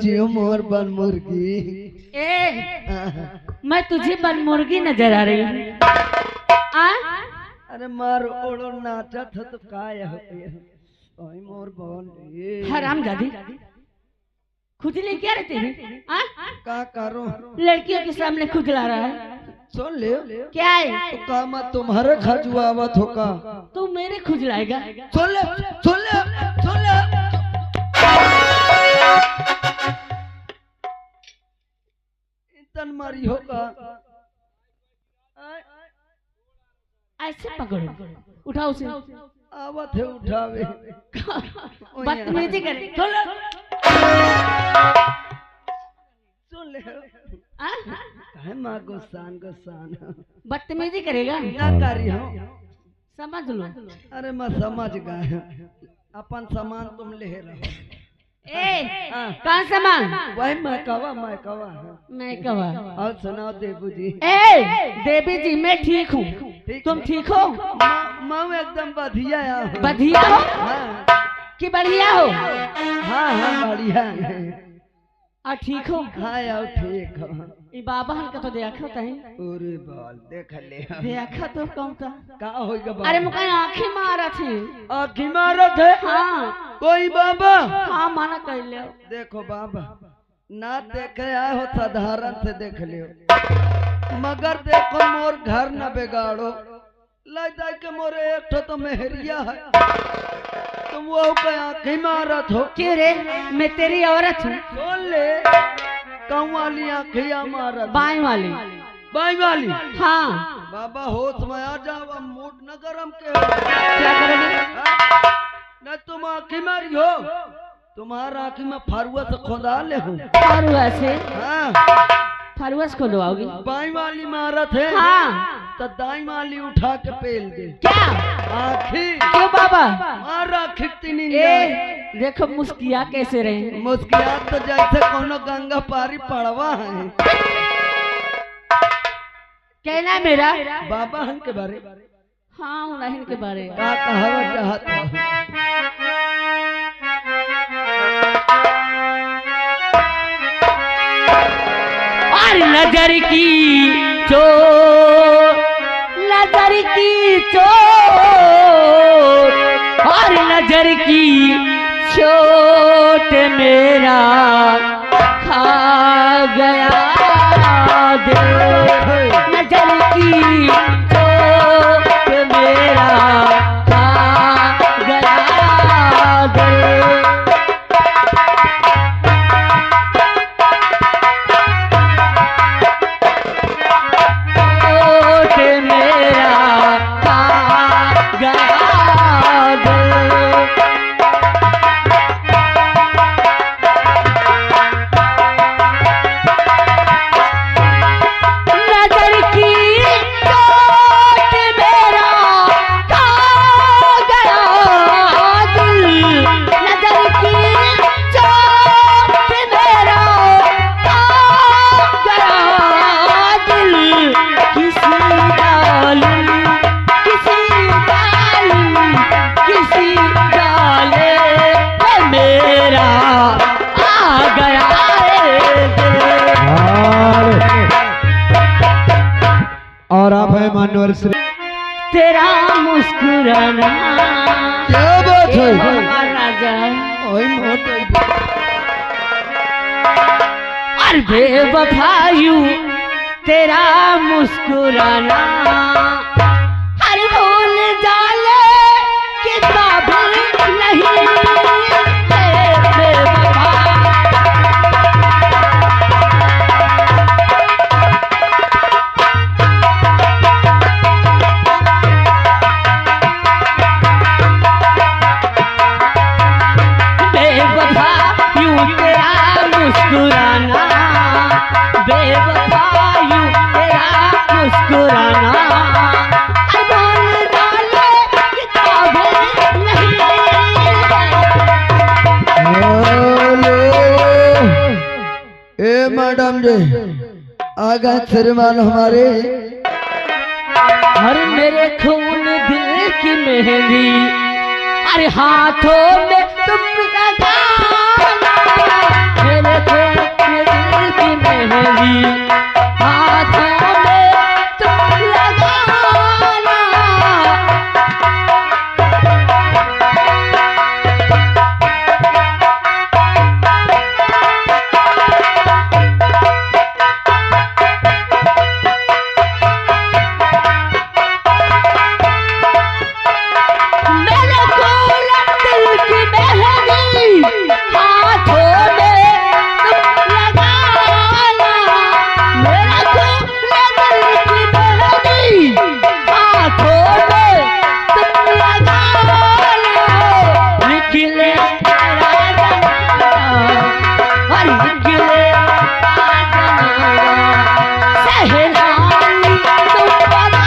जियो मोर बन मुर्गी। मैं तुझे बन मुर्गी नजर आ रही हूँ। अरे मार ओड़ो नाचा था तो काय ओए मोर बन हराम जादी खुजली क्या रहते हैं? का करो लड़कियों के सामने खुजला रहा है। सुन ले क्या है? तो काम तुम्हारे खजुआवत होगा तू मेरे खुजलाएगा। सुन ले सुन ले सुन ले तन मारी होगा ऐसे पकड़ो उठाओ उसे। आवत है उठावे बदतमीजी करे। सुन ले है माँ गुस्सान बदतमीजी करेगा ना करी हो समझ लो। अरे मैं समझ गए अपन सामान तुम ले रहो। कहाँ सामान? वही मैं कवा और सुनाओ देबू जी। देवी जी मैं ठीक हूँ, तुम ठीक हो? मैं एकदम बढ़िया हूँ। बढ़िया हो? हाँ कि बढ़िया हो? हाँ बढ़िया है। ठीक हो? हाँ यार ठीक हो। ये बाबा हल्का तो देखा था अरे बाल देख ले देखा तो कौन था का होगा बाबा? अरे मुझे आँखें मारा थी। आँखें मारा थे? हाँ कोई बाबा? हाँ माना कर ले। देखो बाबा ना देखे आए हो साधारण से देख लियो मगर देखो मोर घर न बिगाड़ो लग जाए के मोरे एक तो मेहरिया है तुम वो आँखें मारत हो। क्यों रे मैं तेरी औरत हूँ। सुन ले कौन वाली आँखिया मारत? बाई वाली। बाई वाली? हाँ बाबा होश में आ जाओ मूड न गरम के क्या करोगे? न तुम आँखी मारी हो तुम्हारा आँखी में फरुआ से खोदा ले हूँ। फरुआ से? हाँ फरुआ से खोदवाओगी? बाई वाली मारत है। हाँ तो दाई वाली उठा के पेल दे। क्या आँखी? क्यों बाबा? मारा खिट्टी देखो मुस्किया कैसे रहे। मुस्किया तो जैसे कोनो गंगा पारी पड़वा है। कहना मेरा बाबा हन के बारे? हाँ उन्हीं के बारे। का कहवा चाहता और नजर की चोट और नजर की चोट मेरा खा गया दिल। नजर की चोट मेरा खा गया दिल। और आप है मानवर श्री तेरा मुस्कुराना। क्या बात है राजा? और बेवफायू तेरा मुस्कुराना हर भूल जाले कि काबिल नहीं मैडम जी आगा श्रीमान हमारे। अरे मेरे खून दिल की मेहंदी अरे हाथों में तुम लगाना मेरे मेहंदी हाथों में तुम लगाना। मेरे फूल दिल की मेहंदी हाथों में तुम लगाना। मेरा फूल दिल की मेहंदी हाथों में तुम लगाना। निकले राजा और निकले सहनाई तुम बना।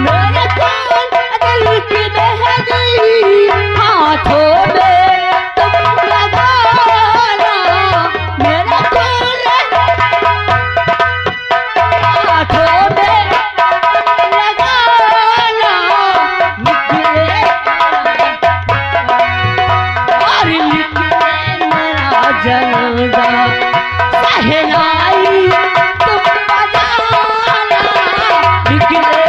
मेरे फूल दिल की मेहंदी हाथों में तुम लगाना। मेरा फूल हाथों में लगाना। निकले और निकले मेरा जनाजा सहनाई तुम बजाना। निकले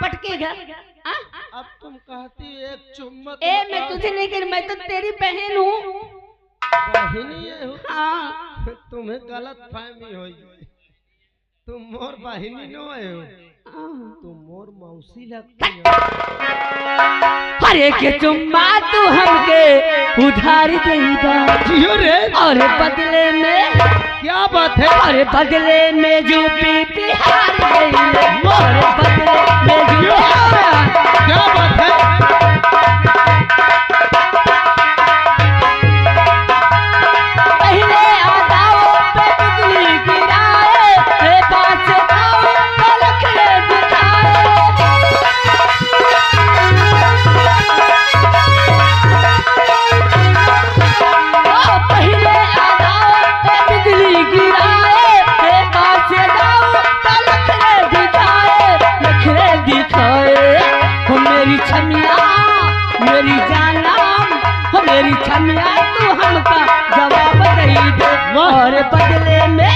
पटकेगा। अब तुम कहती एक चुम्मा ए मैं तुझे नहीं कर, मैं तो तेरी बहन हूँ। बहिनी है हो। हाँ तुम्हें गलत फहमी हुई। तुम मोर बहिनी न हो, तुम मोर मौसी लगती हो। अरे के चुम्मा तू हमके उधार देगा जियो रे। और बदले में क्या बात है? अरे बदले में यूपी बिहार गईले। और बदले में क्या बात है? पहले आदाओ पे बिजली गिराए, पास आओ तो लखड़े दिखाए। ओ पहले आदाओ पे बिजली गिराए, पास आओ तो लखड़े दिखाए। लखड़े दिखाए हो मेरी छमिया मेरी जानम हो मेरी छमिया तू हमका जवाब दे दे। और बदले में